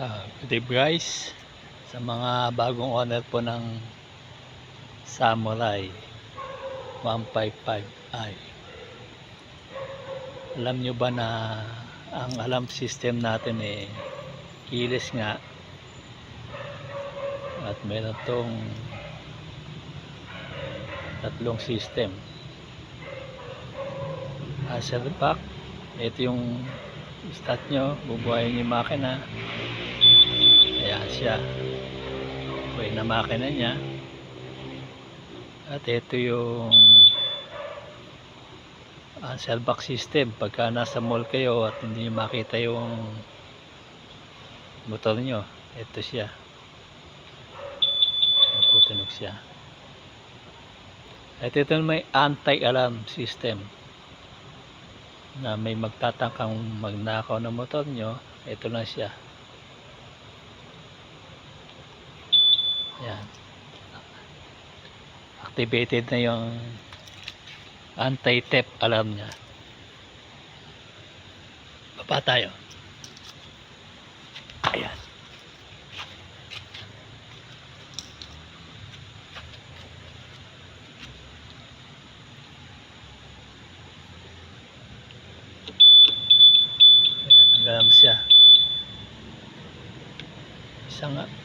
Good day guys, sa mga bagong owner po ng Samurai 155i. Alam nyo ba na ang alarm system natin keyless nga, at meron tong tatlong system. Answer back, ito yung start nyo, bubuhayin yung makina. Ayan siya, buhay na makina niya. At ito yung answer back system pagka nasa mall kayo at hindi nyo makita yung motor nyo. Ito siya, natutunog siya. At ito may anti-alarm system na may magtatangkang magnakaw ng motor nyo. Ito lang siya. Yan, activated na yung anti-theft alarm nya. Baba tayo. Ayan. Ayan, ang alarm siya.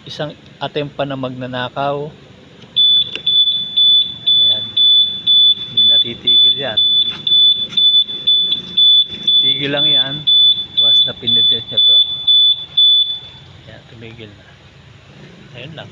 Isang attempt pa na magnanakaw. Ayan, hindi natitigil yan. Tigil lang yan once na pinitit nyo to. Ayan, tumigil na. Ayun lang.